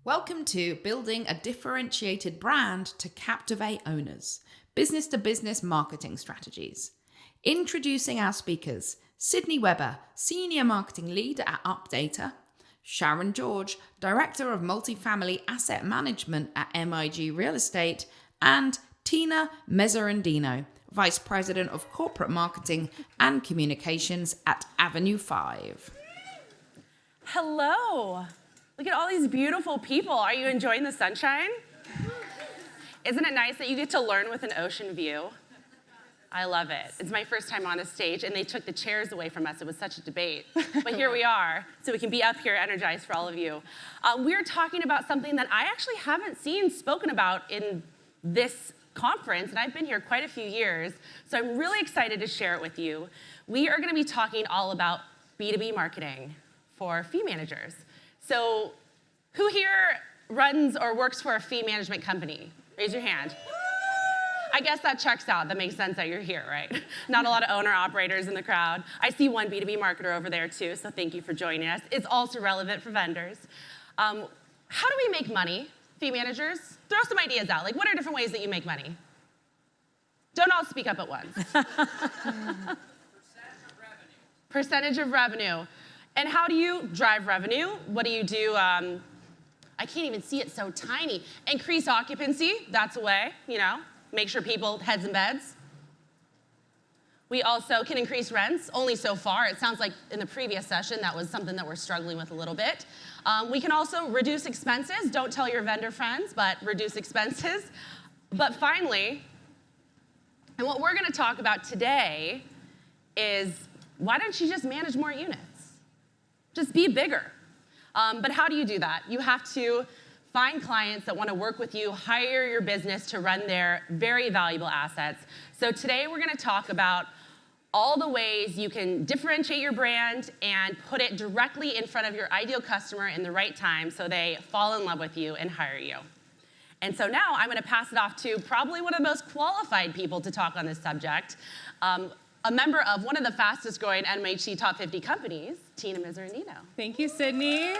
Welcome to Building a Differentiated Brand to Captivate Owners, Business-to-Business Marketing Strategies. Introducing our speakers, Sydney Webber, Senior Marketing Lead at Updata, Sharon George, Director of Multifamily Asset Management at MIG Real Estate, and Tina Mezzarandino, Vice President of Corporate Marketing and Communications at Avenue 5. Hello. Look at all these beautiful people. Are you enjoying the sunshine? Isn't it nice that you get to learn with an ocean view? I love it. It's my first time on a stage, and they took the chairs away from us. It was such a debate. But here we are, so we can be up here energized for all of you. We're talking about something that I actually haven't seen spoken about in this conference, and I've been here quite a few years, so I'm really excited to share it with you. We are going to be talking all about B2B marketing for fee managers. So who here runs or works for a fee management company? Raise your hand. I guess that checks out. That makes sense that you're here, right? Not a lot of owner-operators in the crowd. I see one B2B marketer over there, too, so thank you for joining us. It's also relevant for vendors. How do we make money, fee managers? Throw some ideas out. Like, what are different ways that you make money? Don't all speak up at once. Percentage of revenue. And how do you drive revenue? What do you do? I can't even see it, so tiny. Increase occupancy, that's a way, make sure people heads in beds. We also can increase rents, only so far. It sounds like in the previous session, that was something that we're struggling with a little bit. We can also reduce expenses. Don't tell your vendor friends, but reduce expenses. But finally, and what we're gonna talk about today is, why don't you just manage more units? Just be bigger. But how do you do that? You have to find clients that want to work with you, hire your business to run their very valuable assets. So today we're going to talk about all the ways you can differentiate your brand and put it directly in front of your ideal customer in the right time so they fall in love with you and hire you. And so now I'm going to pass it off to probably one of the most qualified people to talk on this subject, a member of one of the fastest growing NMHC top 50 companies, Tina Mezzarandino. Thank you, Sydney.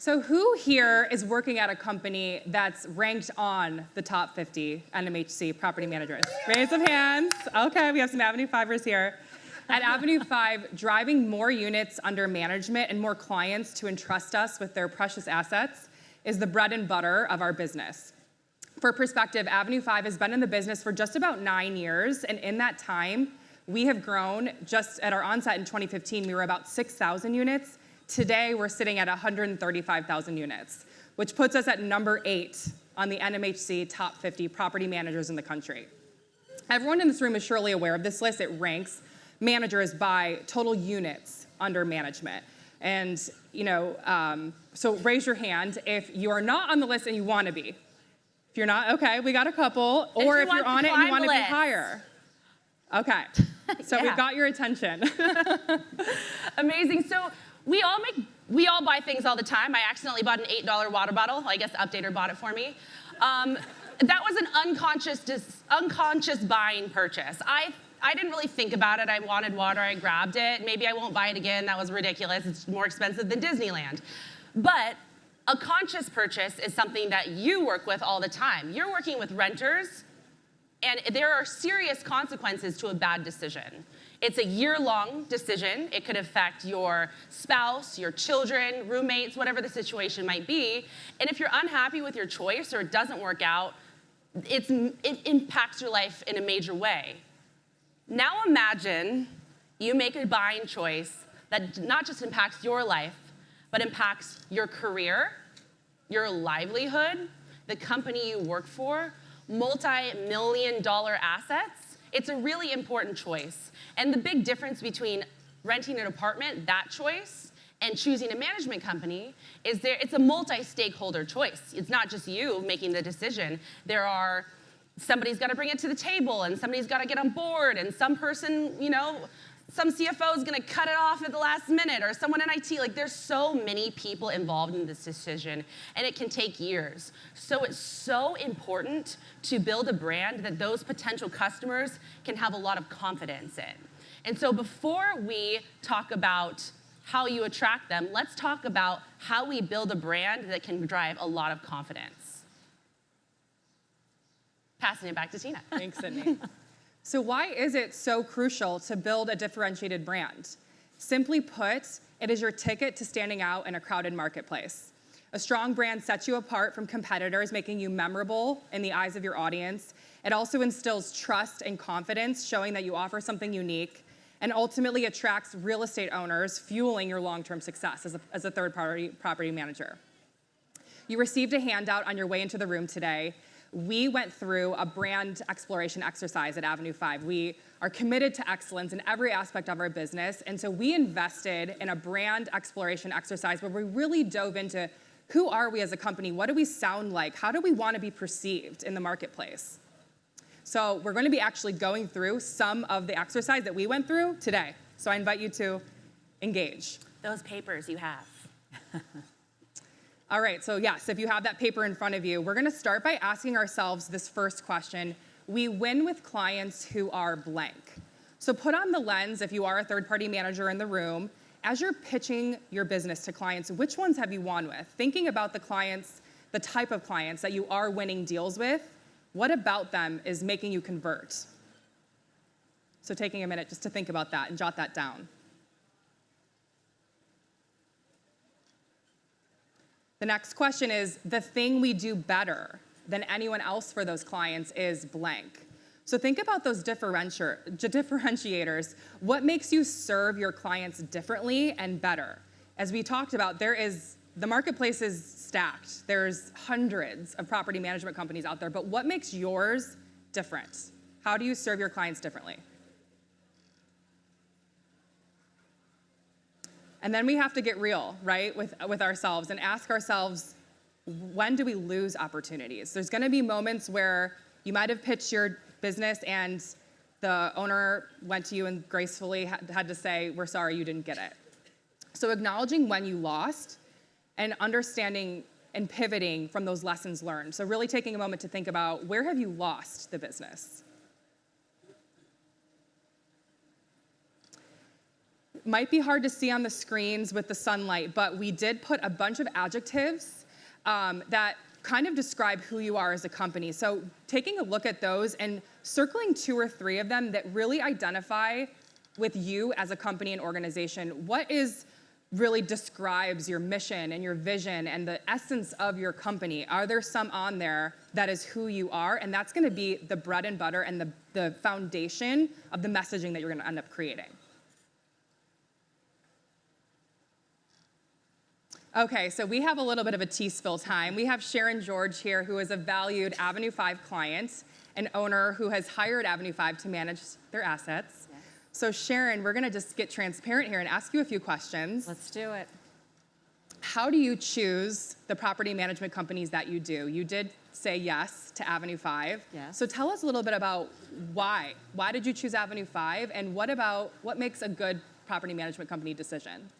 So who here is working at a company that's ranked on the top 50 NMHC property managers? Raise of hands. Okay, we have some Avenue 5ers here. At Avenue 5, driving more units under management and more clients to entrust us with their precious assets is the bread and butter of our business. For perspective, Avenue 5 has been in the business for just about 9 years, and in that time, we have grown. Just at our onset in 2015, we were about 6,000 units. Today, we're sitting at 135,000 units, which puts us at number 8 on the NMHC top 50 property managers in the country. Everyone in this room is surely aware of this list. It ranks managers by total units under management. And, so raise your hand if you are not on the list and you want to be. If you're not, okay, we got a couple. Or if you're on it and you want to be higher. Okay, so we've got your attention. Amazing. So we all buy things all the time. I accidentally bought an $8 water bottle. I guess Updater bought it for me. That was an unconscious buying purchase. I didn't really think about it. I wanted water, I grabbed it. Maybe I won't buy it again. That was ridiculous. It's more expensive than Disneyland. But a conscious purchase is something that you work with all the time. You're working with renters, and there are serious consequences to a bad decision. It's a year-long decision. It could affect your spouse, your children, roommates, whatever the situation might be. And if you're unhappy with your choice or it doesn't work out, it impacts your life in a major way. Now imagine you make a buying choice that not just impacts your life, but impacts your career, your livelihood, the company you work for, multi-million-dollar assets. It's a really important choice. And the big difference between renting an apartment, that choice, and choosing a management company is it's a multi-stakeholder choice. It's not just you making the decision. Somebody's got to bring it to the table, and somebody's got to get on board, and some person, some CFO is going to cut it off at the last minute, or someone in IT. Like, there's so many people involved in this decision, and it can take years. So it's so important to build a brand that those potential customers can have a lot of confidence in. And so before we talk about how you attract them, let's talk about how we build a brand that can drive a lot of confidence. Passing it back to Tina. Thanks, Sydney. So why is it so crucial to build a differentiated brand? Simply put, it is your ticket to standing out in a crowded marketplace. A strong brand sets you apart from competitors, making you memorable in the eyes of your audience. It also instills trust and confidence, showing that you offer something unique, and ultimately attracts real estate owners, fueling your long-term success as a third-party property manager. You received a handout on your way into the room today. We went through a brand exploration exercise at Avenue 5. We are committed to excellence in every aspect of our business, and so we invested in a brand exploration exercise where we really dove into who are we as a company, what do we sound like, how do we want to be perceived in the marketplace. So we're going to be actually going through some of the exercise that we went through today. So I invite you to engage. Those papers you have. All right, so yes, if you have that paper in front of you, we're gonna start by asking ourselves this first question. We win with clients who are blank. So put on the lens, if you are a third-party manager in the room, as you're pitching your business to clients, which ones have you won with? Thinking about the clients, the type of clients that you are winning deals with, what about them is making you convert? So taking a minute just to think about that and jot that down. The next question is, the thing we do better than anyone else for those clients is blank. So think about those differentiators. What makes you serve your clients differently and better? As we talked about, the marketplace is stacked. There's hundreds of property management companies out there, but what makes yours different? How do you serve your clients differently? And then we have to get real, right, with ourselves and ask ourselves, when do we lose opportunities? There's gonna be moments where you might have pitched your business and the owner went to you and gracefully had to say, we're sorry, you didn't get it. So acknowledging when you lost and understanding and pivoting from those lessons learned. So really taking a moment to think about, where have you lost the business? Might be hard to see on the screens with the sunlight, but we did put a bunch of adjectives that kind of describe who you are as a company. So taking a look at those and circling 2 or 3 of them that really identify with you as a company and organization. What really describes your mission and your vision and the essence of your company? Are there some on there that is who you are? And that's gonna be the bread and butter and the foundation of the messaging that you're gonna end up creating. Okay, so we have a little bit of a tea spill time. We have Sharon George here, who is a valued Avenue 5 client, an owner who has hired Avenue 5 to manage their assets. Yes. So Sharon, we're gonna just get transparent here and ask you a few questions. Let's do it. How do you choose the property management companies that you do? You did say yes to Avenue 5. Yes. So tell us a little bit about why. Why did you choose Avenue 5, and what makes a good property management company decision?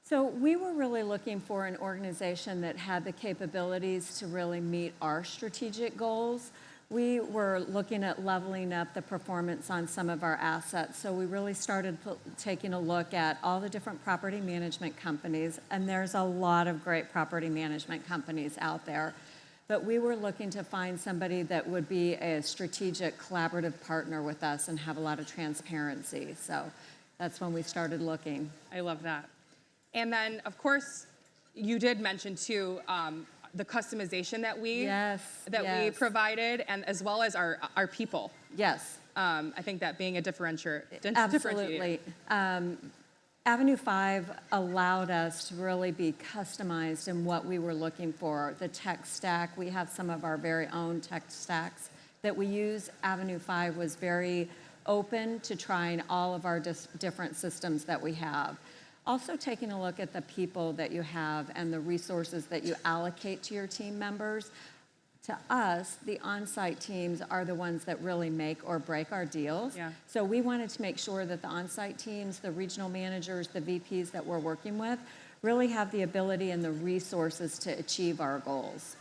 So we were really looking for an organization that had the capabilities to really meet our strategic goals. We were looking at leveling up the performance on some of our assets. So we really started taking a look at all the different property management companies, and there's a lot of great property management companies out there. But we were looking to find somebody that would be a strategic collaborative partner with us and have a lot of transparency. So that's when we started looking. I love that. And then, of course, you did mention too the customization that we we provided, and as well as our people. Yes. I think that being a differentiator. Absolutely. Avenue 5 allowed us to really be customized in what we were looking for. The tech stack, we have some of our very own tech stacks that we use. Avenue 5 was very open to trying all of our different systems that we have. Also taking a look at the people that you have and the resources that you allocate to your team members. To us, the on-site teams are the ones that really make or break our deals. Yeah. So we wanted to make sure that the on-site teams, the regional managers, the VPs that we're working with, really have the ability and the resources to achieve our goals.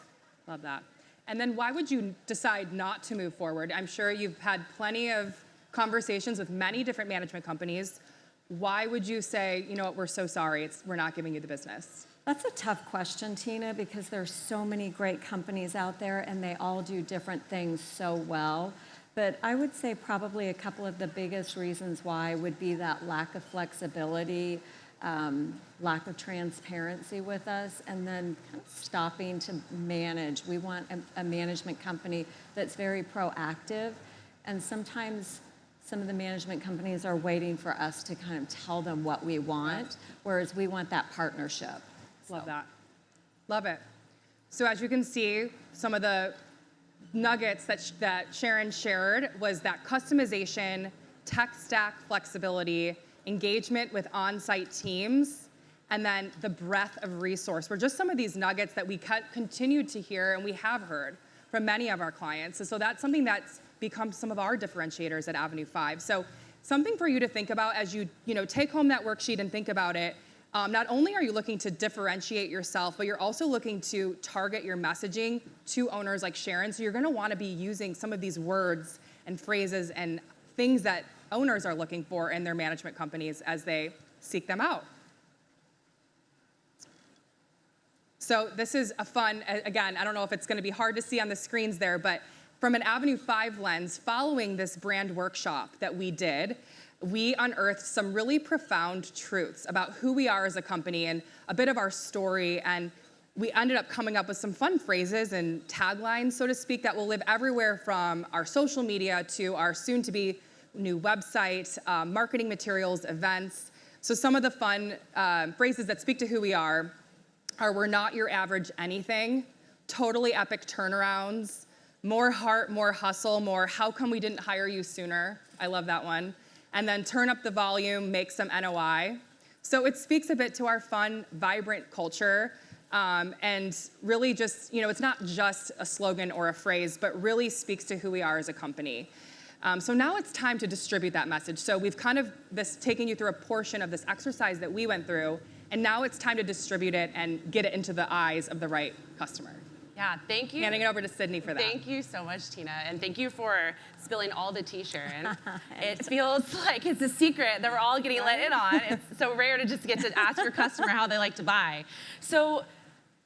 Love that. And then why would you decide not to move forward? I'm sure you've had plenty of conversations with many different management companies. why would you say, you know what, we're so sorry, we're not giving you the business? That's a tough question, Tina, because there's so many great companies out there and they all do different things so well. But I would say probably a couple of the biggest reasons why would be that lack of flexibility, lack of transparency with us, and then kind of stopping to manage. We want a management company that's very proactive, and sometimes some of the management companies are waiting for us to kind of tell them what we want, whereas we want that partnership. Love that. Love it. So as you can see, some of the nuggets that Sharon shared was that customization, tech stack flexibility, engagement with on-site teams, and then the breadth of resource were just some of these nuggets that we continue to hear and we have heard from many of our clients. And so that's something that's become some of our differentiators at Avenue 5. So something for you to think about as you take home that worksheet and think about it. Not only are you looking to differentiate yourself, but you're also looking to target your messaging to owners like Sharon. So you're going to want to be using some of these words and phrases and things that owners are looking for in their management companies as they seek them out. So this is a fun, again, I don't know if it's going to be hard to see on the screens there, but from an Avenue 5 lens, following this brand workshop that we did, we unearthed some really profound truths about who we are as a company and a bit of our story, and we ended up coming up with some fun phrases and taglines, so to speak, that will live everywhere from our social media to our soon-to-be new website, marketing materials, events. So some of the fun phrases that speak to who we are we're not your average anything, totally epic turnarounds, more heart, more hustle, more how come we didn't hire you sooner? I love that one. And then turn up the volume, make some NOI. So it speaks a bit to our fun, vibrant culture, and really just, it's not just a slogan or a phrase, but really speaks to who we are as a company. So now it's time to distribute that message. So we've kind of taken you through a portion of this exercise that we went through, and now it's time to distribute it and get it into the eyes of the right customer. Yeah, thank you. Handing it over to Sydney for that. Thank you so much, Tina, and thank you for spilling all the tea, Sharon. It feels like it's a secret that we're all getting let in on. It's so rare to just get to ask your customer how they like to buy. So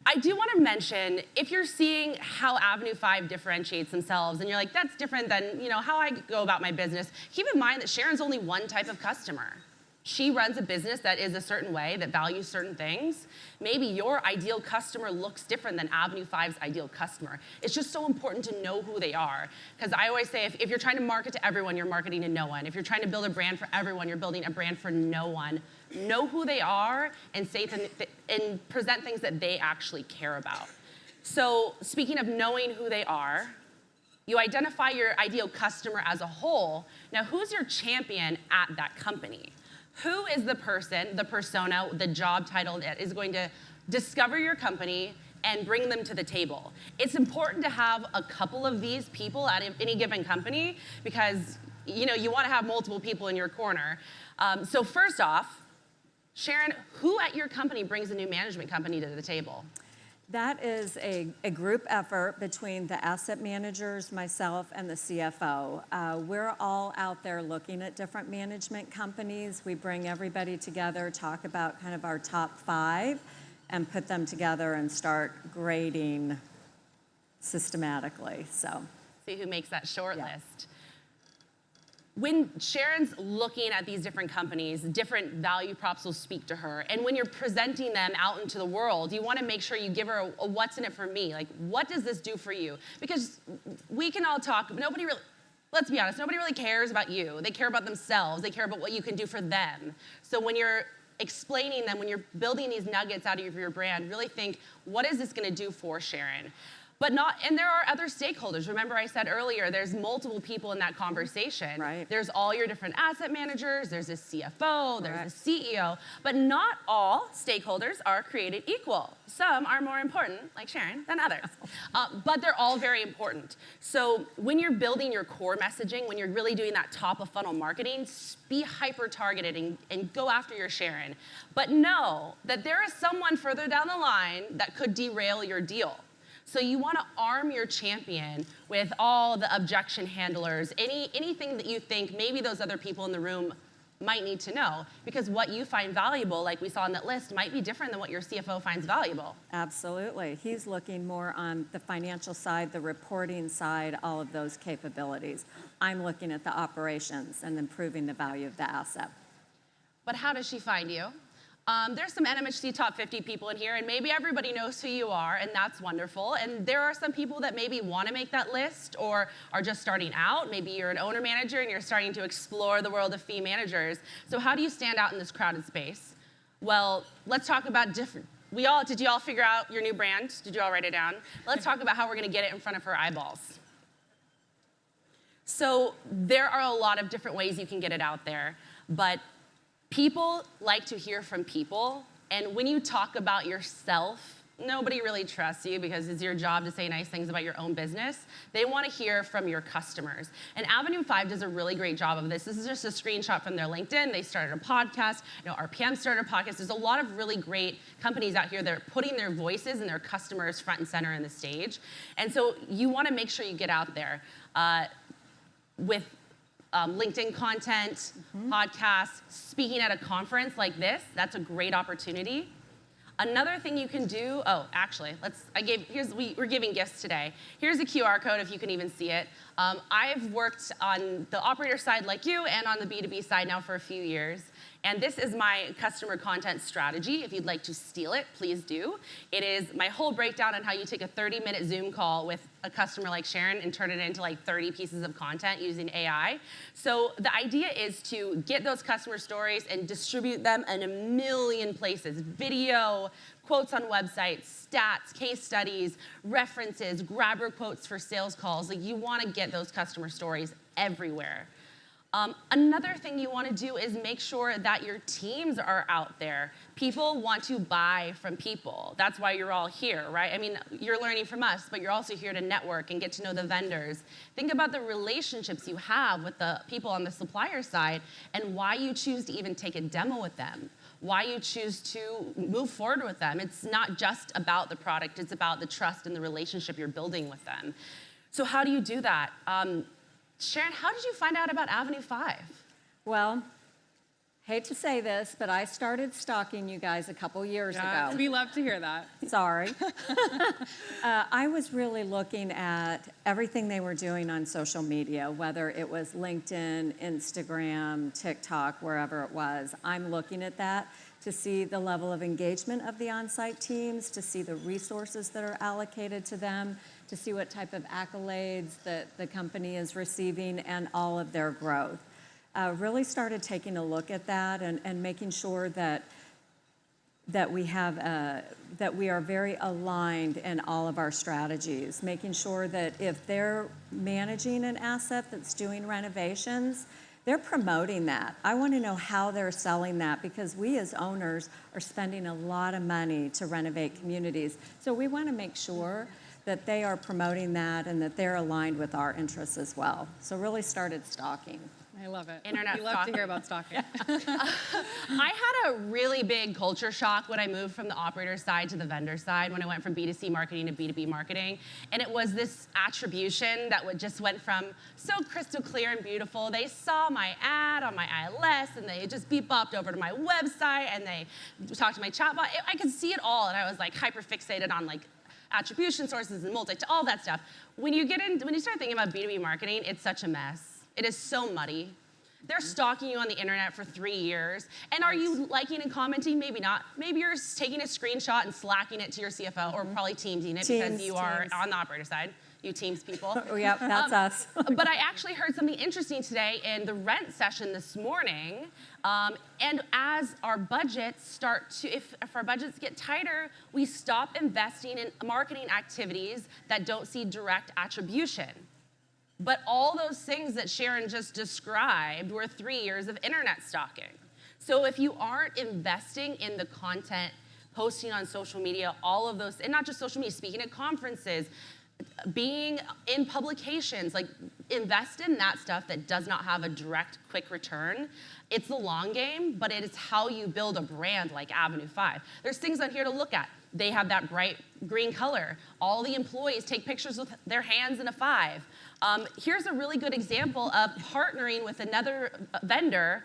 I do want to mention, if you're seeing how Avenue 5 differentiates themselves, and you're like, that's different than how I go about my business, keep in mind that Sharon's only one type of customer. She runs a business that is a certain way, that values certain things. Maybe your ideal customer looks different than Avenue 5's ideal customer. It's just so important to know who they are. Because I always say, if you're trying to market to everyone, you're marketing to no one. If you're trying to build a brand for everyone, you're building a brand for no one. Know who they are and and present things that they actually care about. So speaking of knowing who they are, you identify your ideal customer as a whole. Now, who's your champion at that company? Who is the person, the persona, the job title that is going to discover your company and bring them to the table? It's important to have a couple of these people at any given company because you want to have multiple people in your corner. So first off, Sharon, who at your company brings a new management company to the table? That is a group effort between the asset managers, myself, and the CFO. We're all out there looking at different management companies. We bring everybody together, talk about kind of our top 5, and put them together and start grading systematically. So see who makes that short list. When Sharon's looking at these different companies, different value props will speak to her. And when you're presenting them out into the world, you want to make sure you give her a what's in it for me. Like, what does this do for you? Because we can all talk, but nobody really, let's be honest, nobody really cares about you. They care about themselves. They care about what you can do for them. So when you're explaining them, when you're building these nuggets out of your brand, really think, what is this going to do for Sharon? And there are other stakeholders. Remember I said earlier, there's multiple people in that conversation. Right. There's all your different asset managers, there's a CFO, there's a CEO, but not all stakeholders are created equal. Some are more important, like Sharon, than others. But they're all very important. So when you're building your core messaging, when you're really doing that top of funnel marketing, be hyper-targeted and go after your Sharon. But know that there is someone further down the line that could derail your deal. So you want to arm your champion with all the objection handlers, anything that you think maybe those other people in the room might need to know, because what you find valuable, like we saw on that list, might be different than what your CFO finds valuable. Absolutely. He's looking more on the financial side, the reporting side, all of those capabilities. I'm looking at the operations and improving the value of the asset. But how does she find you? There's some NMHC top 50 people in here, and maybe everybody knows who you are, and that's wonderful. And there are some people that maybe want to make that list or are just starting out. Maybe you're an owner manager and you're starting to explore the world of fee managers. So how do you stand out in this crowded space? Well, let's talk about different. Did you all figure out your new brand? Did you all write it down? Let's talk about how we're going to get it in front of her eyeballs. So there are a lot of different ways you can get it out there, but people like to hear from people, and when you talk about yourself, nobody really trusts you because it's your job to say nice things about your own business. They want to hear from your customers. And Avenue 5 does a really great job of this. This is just a screenshot from their LinkedIn. They started a podcast. RPM started a podcast. There's a lot of really great companies out here that are putting their voices and their customers front and center in the stage. And so you want to make sure you get out there with LinkedIn content, podcasts, speaking at a conference like this. That's a great opportunity. Another thing you can do, we're giving gifts today. Here's a QR code if you can even see it. I've worked on the operator side like you and on the B2B side now for a few years. And this is my customer content strategy. If you'd like to steal it, please do. It is my whole breakdown on how you take a 30-minute Zoom call with a customer like Sharon and turn it into like 30 pieces of content using AI. So the idea is to get those customer stories and distribute them in a million places. Video, quotes on websites, stats, case studies, references, grabber quotes for sales calls. Like, you want to get those customer stories everywhere. Another thing you want to do is make sure that your teams are out there. People want to buy from people. That's why you're all here, right? I mean, you're learning from us, but you're also here to network and get to know the vendors. Think about the relationships you have with the people on the supplier side and why you choose to even take a demo with them, why you choose to move forward with them. It's not just about the product, it's about the trust and the relationship you're building with them. So how do you do that? Sharon, how did you find out about Avenue 5? Well, hate to say this, but I started stalking you guys a couple years ago. We love to hear that. Sorry. I was really looking at everything they were doing on social media, whether it was LinkedIn, Instagram, TikTok, wherever it was. I'm looking at that to see the level of engagement of the on-site teams, to see the resources that are allocated to them, to see what type of accolades that the company is receiving and all of their growth. Really started taking a look at that and making sure that we are very aligned in all of our strategies, making sure that if they're managing an asset that's doing renovations, they're promoting that. I want to know how they're selling that, because we as owners are spending a lot of money to renovate communities. So we want to make sure that they are promoting that and that they're aligned with our interests as well. So really started stalking. I love it. Internet we love stalking. to hear about stalking. I had a really big culture shock when I moved from the operator side to the vendor side, when I went from B2C marketing to B2B marketing. And it was this attribution that just went from so crystal clear and beautiful. They saw my ad on my ILS, and they just beep-bopped over to my website, and they talked to my chatbot. I could see it all, and I was like hyper-fixated on like attribution sources and all that stuff. When you start thinking about B2B marketing, it's such a mess. It is so muddy. They're stalking you on the internet for 3 years. And are you liking and commenting? Maybe not. Maybe you're taking a screenshot and slacking it to your CFO, or probably teamsing it because you are on the operator side. You Teams people. Oh, yep, that's us. But I actually heard something interesting today in the rent session this morning. And as our budgets if our budgets get tighter, we stop investing in marketing activities that don't see direct attribution. But all those things that Sharon just described were 3 years of internet stalking. So if you aren't investing in the content, posting on social media, all of those, and not just social media, speaking at conferences, being in publications, like invest in that stuff that does not have a direct, quick return. It's the long game, but it is how you build a brand like Avenue 5. There's things on here to look at. They have that bright green color. All the employees take pictures with their hands in a 5. Here's a really good example of partnering with another vendor.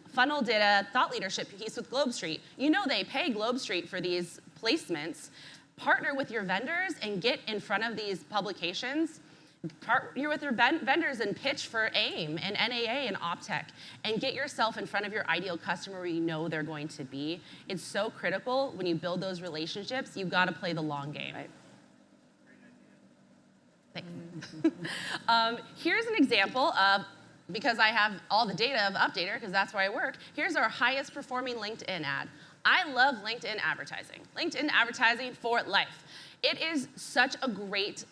Funnel did a thought leadership piece with Globe Street. You know they pay Globe Street for these placements. Partner with your vendors and get in front of these publications. Partner with your vendors and pitch for AIM and NAA and Optech and get yourself in front of your ideal customer where you know they're going to be. It's so critical when you build those relationships. You've got to play the long game. Right. Thanks. Here's an example of, because I have all the data of Updater, because that's where I work, here's our highest performing LinkedIn ad. I love LinkedIn advertising. LinkedIn advertising for life. It is such a great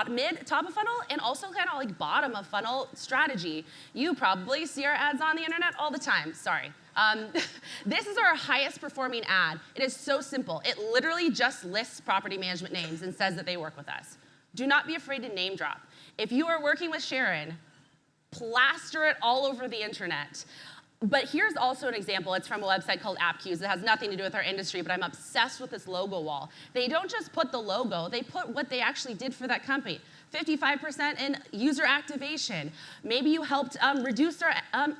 mid, top of funnel, and also kind of like bottom of funnel strategy. You probably see our ads on the internet all the time, sorry. This is our highest performing ad. It is so simple. It literally just lists property management names and says that they work with us. Do not be afraid to name drop. If you are working with Sharon, plaster it all over the internet. But here's also an example. It's from a website called AppQs. It has nothing to do with our industry, but I'm obsessed with this logo wall. They don't just put the logo, they put what they actually did for that company. 55% in user activation. Maybe you helped reduce their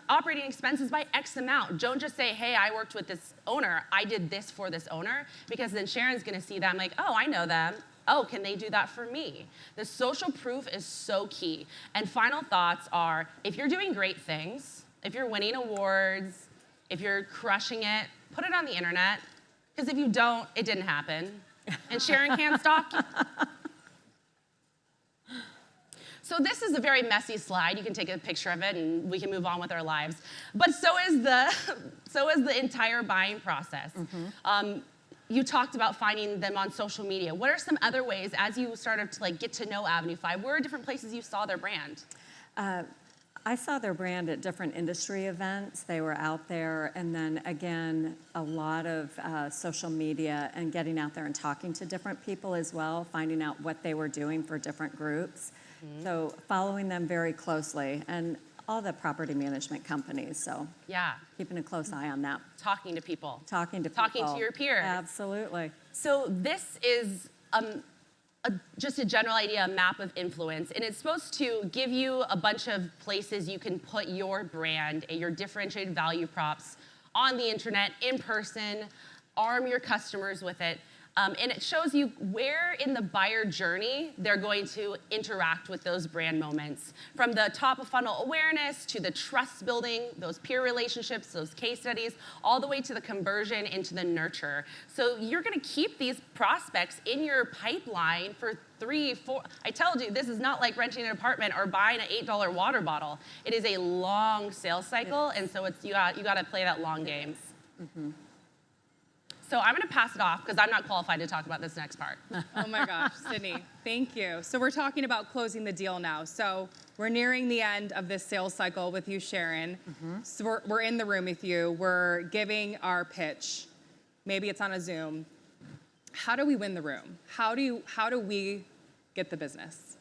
operating expenses by X amount. Don't just say, hey, I worked with this owner. I did this for this owner, because then Sharon's gonna see that. I'm like, oh, I know them. Oh, can they do that for me? The social proof is so key. And final thoughts are, if you're doing great things, if you're winning awards, if you're crushing it, put it on the internet. Because if you don't, it didn't happen. And Sharon can't stalk you. So this is a very messy slide. You can take a picture of it and we can move on with our lives. But so is the entire buying process. You talked about finding them on social media. What are some other ways, as you started to get to know Avenue 5, where are different places you saw their brand? I saw their brand at different industry events. They were out there, and then again, a lot of social media and getting out there and talking to different people as well, finding out what they were doing for different groups. So following them very closely, and all the property management companies, so yeah, keeping a close eye on that. Talking to people. Talking to your peers. Absolutely. So this is just a general idea, a map of influence, and it's supposed to give you a bunch of places you can put your brand and your differentiated value props on the internet, in person, arm your customers with it. And it shows you where in the buyer journey they're going to interact with those brand moments. From the top of funnel awareness to the trust building, those peer relationships, those case studies, all the way to the conversion into the nurture. So you're gonna keep these prospects in your pipeline for 3, 4, I told you, this is not like renting an apartment or buying an $8 water bottle. It is a long sales cycle, and so you gotta play that long game. So I'm going to pass it off because I'm not qualified to talk about this next part. Oh my gosh, Sydney, thank you. So we're talking about closing the deal now. So we're nearing the end of this sales cycle with you, Sharon. So we're in the room with you. We're giving our pitch. Maybe it's on a Zoom. How do we win the room? How do we get the business?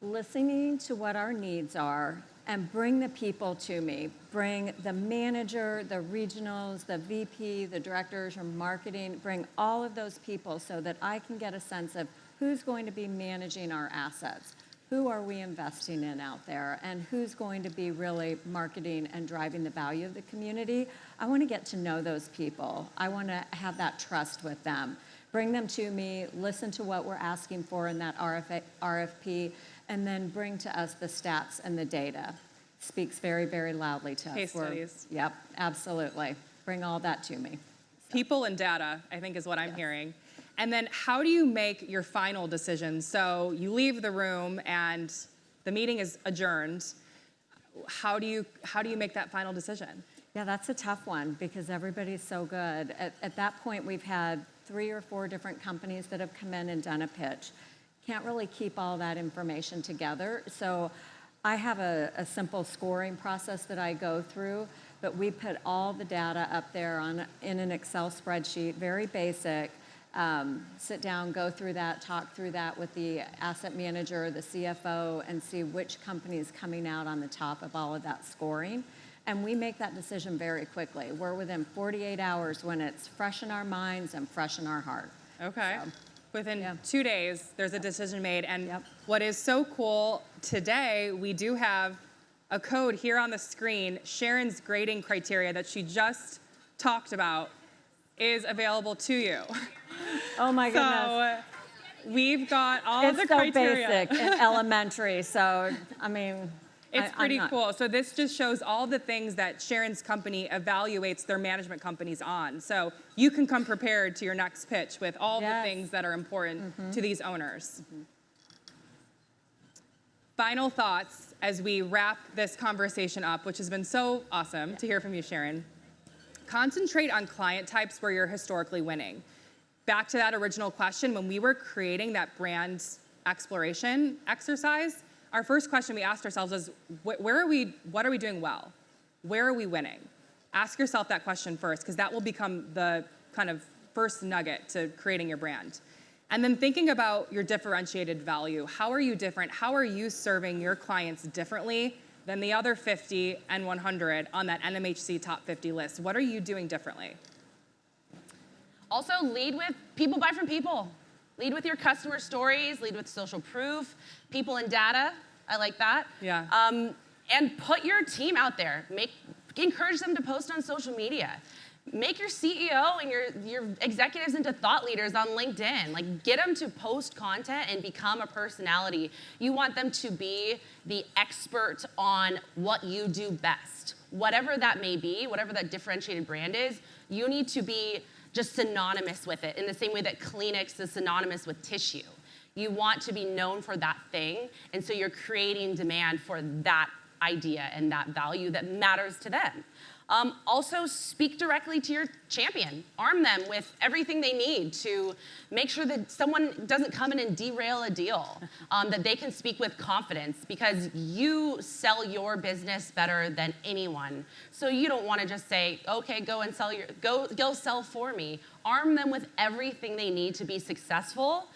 Listening to what our needs are and bring the people to me. Bring the manager, the regionals, the VP, the directors or marketing, bring all of those people so that I can get a sense of who's going to be managing our assets, who are we investing in out there, and who's going to be really marketing and driving the value of the community. I want to get to know those people. I want to have that trust with them. Bring them to me, listen to what we're asking for in that RFP, and then bring to us the stats and the data. Speaks very, very loudly to us. Case studies. Yep, absolutely. Bring all that to me. People and data, I think is what I'm hearing. And then how do you make your final decision? So you leave the room and the meeting is adjourned. How do you make that final decision? Yeah, that's a tough one because everybody's so good. At that point, we've had 3 or 4 different companies that have come in and done a pitch. Can't really keep all that information together. So I have a simple scoring process that I go through, but we put all the data up there in an Excel spreadsheet, very basic. Sit down, go through that, talk through that with the asset manager, the CFO, and see which company is coming out on the top of all of that scoring. And we make that decision very quickly. We're within 48 hours when it's fresh in our minds and fresh in our heart. Okay. So. Within 2 days, there's a decision made. And Yep. what is so cool today, we do have a code here on the screen. Sharon's grading criteria that she just talked about is available to you. Oh my goodness. So we've got all It's the so criteria. basic in elementary, so, I mean, It's I'm pretty not- cool. So this just shows all the things that Sharon's company evaluates their management companies on. So you can come prepared to your next pitch with all the Yes. things that are important to these owners. Final thoughts as we wrap this conversation up, which has been so awesome to hear from you, Sharon. Concentrate on client types where you're historically winning. Back to that original question, when we were creating that brand exploration exercise, our first question we asked ourselves is, what are we doing well? Where are we winning? Ask yourself that question first, because that will become the kind of first nugget to creating your brand. And then thinking about your differentiated value. How are you different? How are you serving your clients differently than the other 50 and 100 on that NMHC top 50 list? What are you doing differently? Also, lead with people buy from people. Lead with your customer stories, lead with social proof, people and data. I like that. Yeah. And put your team out there. Encourage them to post on social media. Make your CEO and your executives into thought leaders on LinkedIn. Like, get them to post content and become a personality. You want them to be the expert on what you do best. Whatever that may be, whatever that differentiated brand is, you need to be just synonymous with it in the same way that Kleenex is synonymous with tissue. You want to be known for that thing, and so you're creating demand for that idea and that value that matters to them. Also, speak directly to your champion. Arm them with everything they need to make sure that someone doesn't come in and derail a deal, that they can speak with confidence, because you sell your business better than anyone. So you don't want to just say, okay, go sell for me. Arm them with everything they need to be successful,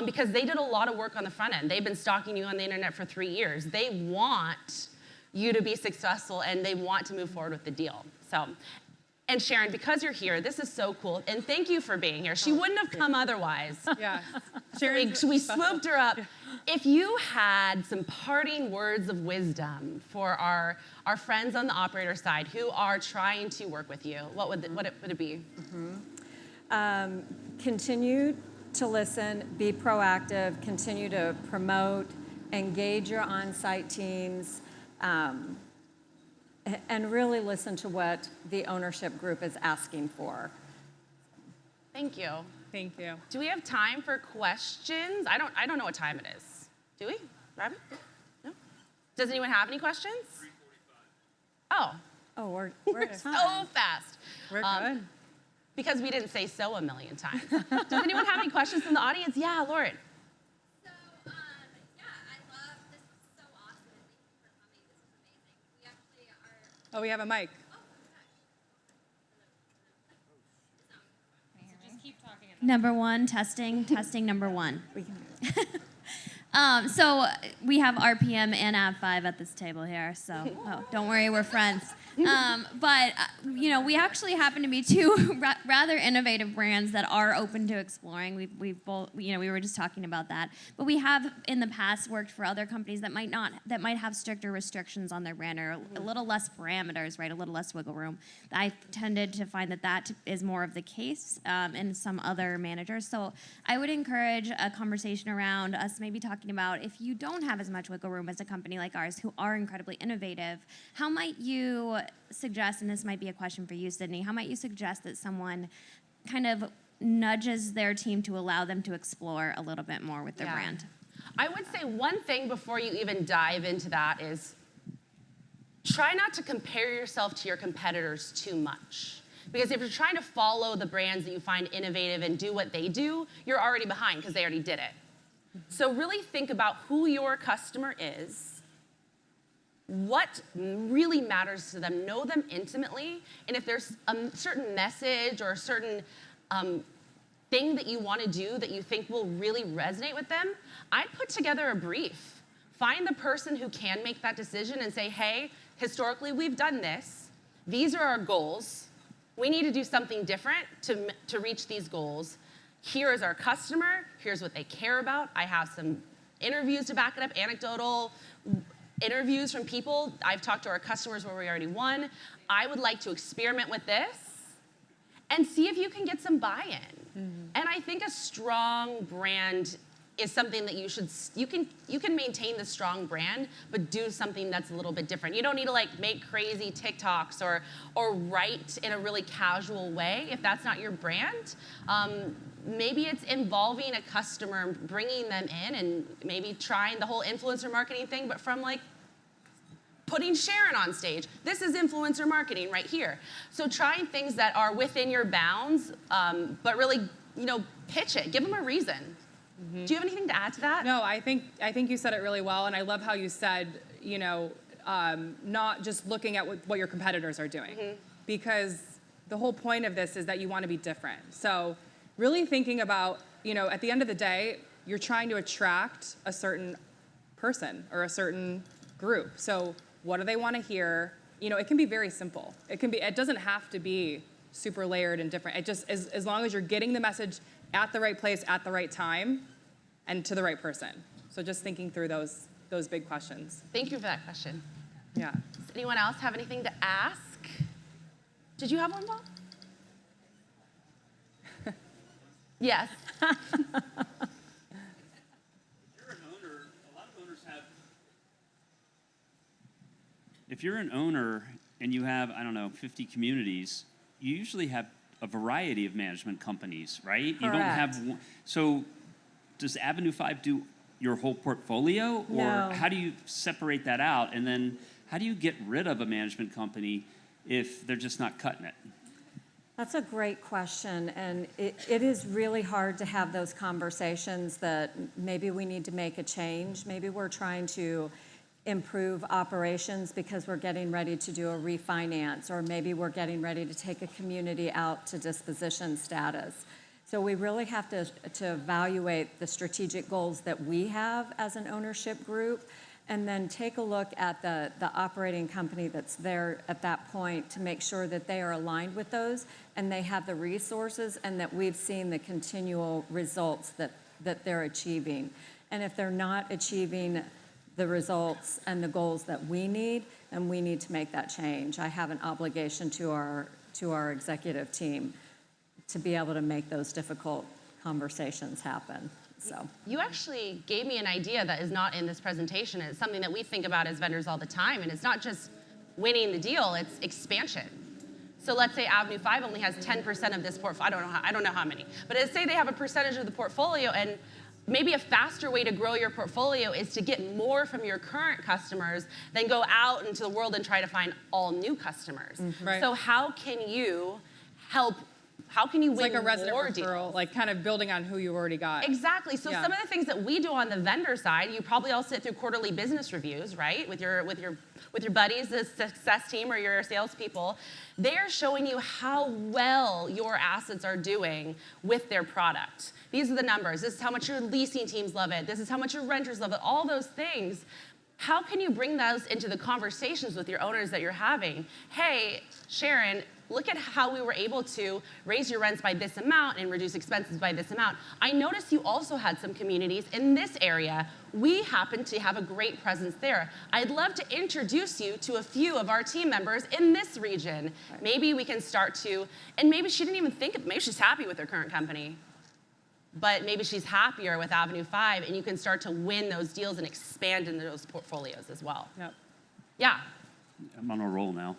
because they did a lot of work on the front end. They've been stalking you on the internet for 3 years. They want you to be successful, and they want to move forward with the deal. So, and Sharon, because you're here, this is so cool, and thank you for being here. She wouldn't have come otherwise. Yeah. We swooped her up. If you had some parting words of wisdom for our friends on the operator side who are trying to work with you, what would it be? Continue to listen, be proactive, continue to promote, engage your on-site teams, and really listen to what the ownership group is asking for. Thank you. Thank you. Do we have time for questions? I don't know what time it is. Do we? Robin? No? Does anyone have any questions? 3:45. Oh, we're at So time. fast. We're good. Because we didn't say so a million times. Does anyone have any questions from the audience? Yeah, Lauren. So, yeah, I love this. Is so awesome. Thank you for coming. This is amazing. We actually are. Oh, we have a mic. Number one, testing number one. We can- So we have RPM and AB5 at this table here, so don't worry, we're friends. But we actually happen to be two rather innovative brands that are open to exploring. We've both, we were just talking about that. But we have in the past worked for other companies that might have stricter restrictions on their brand, or a little less parameters, right? A little less wiggle room. I tended to find that is more of the case in some other managers. So I would encourage a conversation around us maybe talking about, if you don't have as much wiggle room as a company like ours, who are incredibly innovative, how might you suggest, and this might be a question for you, Sydney, how might you suggest that someone kind of nudges their team to allow them to explore a little bit more with their brand? I would say one thing before you even dive into that is try not to compare yourself to your competitors too much. Because if you're trying to follow the brands that you find innovative and do what they do, you're already behind because they already did it. So really think about who your customer is, what really matters to them, know them intimately, and if there's a certain message or a certain thing that you want to do that you think will really resonate with them, I'd put together a brief. Find the person who can make that decision and say, hey, historically we've done this. These are our goals. We need to do something different to reach these goals. here is our customer, here's what they care about. I have some interviews to back it up, anecdotal interviews from people. I've talked to our customers where we already won. I would like to experiment with this and see if you can get some buy-in. And I think a strong brand is something that you can maintain the strong brand, but do something that's a little bit different. You don't need to like make crazy TikToks or write in a really casual way if that's not your brand. Maybe it's involving a customer, bringing them in, and maybe trying the whole influencer marketing thing, but from like putting Sharon on stage. This is influencer marketing right here. So trying things that are within your bounds, but really, pitch it. Give them a reason. Do you have anything to add to that? No, I think you said it really well, and I love how you said, not just looking at what your competitors are doing, because the whole point of this is that you want to be different. So really thinking about, at the end of the day, you're trying to attract a certain person or a certain group. So what do they want to hear? It can be very simple. It doesn't have to be super layered and different. It just, as long as you're getting the message at the right place, at the right time, and to the right person. So just thinking through those big questions. Thank you for that question. Yeah. Does anyone else have anything to ask? Did you have one, Paul? Yes. If you're an owner, a lot of owners have. If you're an owner and you have, 50 communities, you usually have a variety of management companies, right? Correct. You don't have one. So does Avenue 5 do your whole portfolio? Or No. how do you separate that out? And then how do you get rid of a management company if they're just not cutting it? That's a great question, and it is really hard to have those conversations that maybe we need to make a change. Maybe we're trying to improve operations because we're getting ready to do a refinance, or maybe we're getting ready to take a community out to disposition status. So we really have to evaluate the strategic goals that we have as an ownership group, and then take a look at the operating company that's there at that point to make sure that they are aligned with those and they have the resources and that we've seen the continual results that they're achieving. And if they're not achieving the results and the goals that we need, then we need to make that change. I have an obligation to our executive team to be able to make those difficult conversations happen. So You actually gave me an idea that is not in this presentation. It's something that we think about as vendors all the time, and it's not just winning the deal, it's expansion. So let's say Avenue 5 only has 10% of this portfolio. I don't know how many, but let's say they have a percentage of the portfolio, and maybe a faster way to grow your portfolio is to get more from your current customers than go out into the world and try to find all new customers. Right. So how can you help? How can you It's win like a resident more referral, deals? like kind of building on who you already got. Exactly. So Yeah. some of the things that we do on the vendor side, you probably all sit through quarterly business reviews, right? With your buddies, the success team or your salespeople. They're showing you how well your assets are doing with their product. These are the numbers. This is how much your leasing teams love it. This is how much your renters love it. All those things. How can you bring those into the conversations with your owners that you're having? Hey, Sharon, look at how we were able to raise your rents by this amount and reduce expenses by this amount. I noticed you also had some communities in this area. We happen to have a great presence there. I'd love to introduce you to a few of our team members in this region. Maybe we can start to, and maybe she didn't even think of, maybe she's happy with her current company, but maybe she's happier with Avenue 5, and you can start to win those deals and expand into those portfolios as well. Yep. Yeah, I'm on a roll now.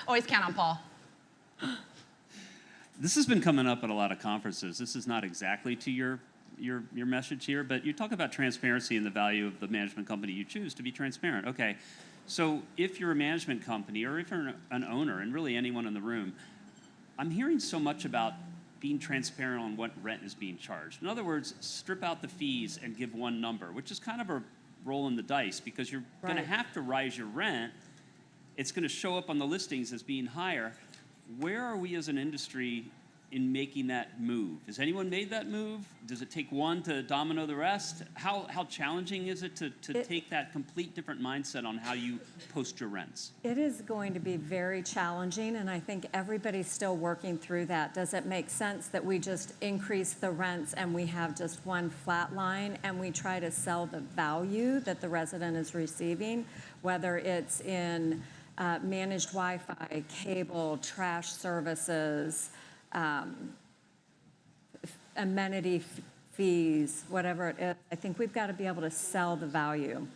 always count on Paul. This has been coming up at a lot of conferences. This is not exactly to your message here, but you talk about transparency and the value of the management company you choose to be transparent. Okay, so if you're a management company or if you're an owner, and really anyone in the room, I'm hearing so much about being transparent on what rent is being charged. In other words, strip out the fees and give one number, which is kind of a roll in the dice because you're going to have to rise your rent. It's going to show up on the listings as being higher. Where are we as an industry in making that move? Has anyone made that move? Does it take one to domino the rest? How challenging is it to take that complete different mindset on how you post your rents? It is going to be very challenging, and I think everybody's still working through that. Does it make sense that we just increase the rents and we have just one flat line and we try to sell the value that the resident is receiving, whether it's in managed Wi-Fi, cable, trash services, amenity fees, whatever it is. I think we've got to be able to sell the value.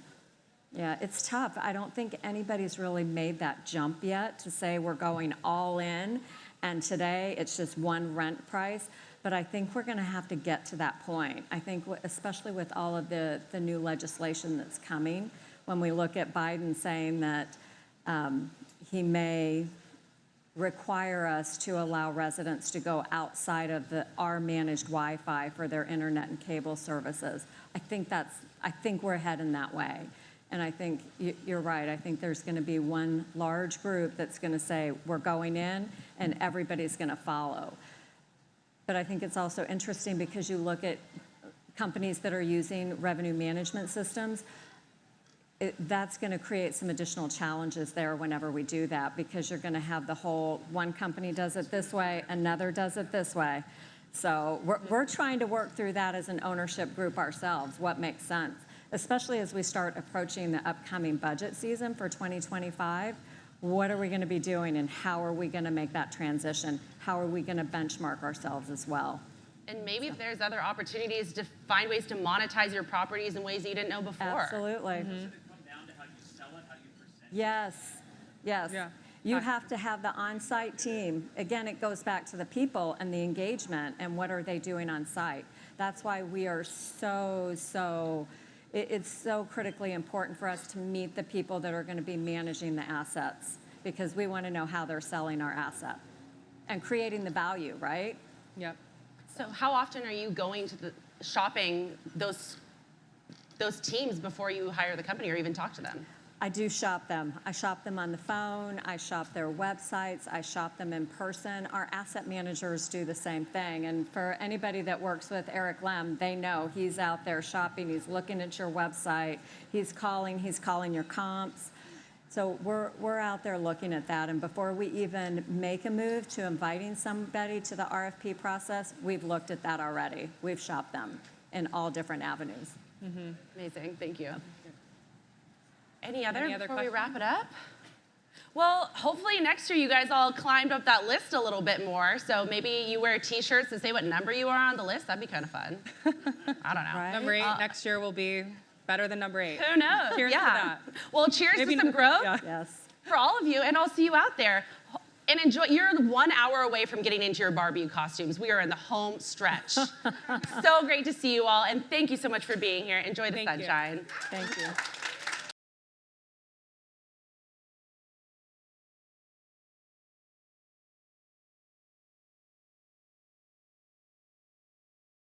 Yeah, it's tough. I don't think anybody's really made that jump yet to say we're going all in, and today it's just one rent price. But I think we're going to have to get to that point. I think, especially with all of the new legislation that's coming, when we look at Biden saying that he may require us to allow residents to go outside of our managed Wi-Fi for their internet and cable services. I think we're heading that way. And I think you're right. I think there's going to be one large group that's going to say, we're going in, and everybody's going to follow. But I think it's also interesting because you look at companies that are using revenue management systems, that's going to create some additional challenges there whenever we do that, because you're going to have the whole, one company does it this way, another does it this way. So we're trying to work through that as an ownership group ourselves, what makes sense, especially as we start approaching the upcoming budget season for 2025. What are we going to be doing, and how are we going to make that transition? How are we going to benchmark ourselves as well? And maybe if there's other opportunities to find ways to monetize your properties in ways that you didn't know before. Absolutely. Does it come down to how you sell it, how you present it? Yes, yes. Yeah. You have to have the on-site team. Again, it goes back to the people and the engagement and what are they doing on site. That's why we are it's so critically important for us to meet the people that are going to be managing the assets, because we want to know how they're selling our asset and creating the value, right? Yep. So how often are you going to the shopping those teams before you hire the company or even talk to them? I do shop them. I shop them on the phone. I shop their websites. I shop them in person. Our asset managers do the same thing. And for anybody that works with Eric Lem, they know he's out there shopping. He's looking at your website. He's calling your comps. So we're out there looking at that. And before we even make a move to inviting somebody to the RFP process, we've looked at that already. We've shopped them in all different avenues. Mm-hmm. Amazing. Thank you. Any other before questions? we wrap it up? Well, hopefully next year you guys all climbed up that list a little bit more. So maybe you wear T-shirts to say what number you are on the list. That'd be kind of fun. I don't know. Right? Number 8 next year will be better than number 8. Who knows? Cheers to that. Well, cheers to some growth Yes. for all of you, and I'll see you out there. And enjoy. You're 1 hour away from getting into your Barbie costumes. We are in the home stretch. So great to see you all, and thank you so much for being here. Enjoy the sunshine. Thank you.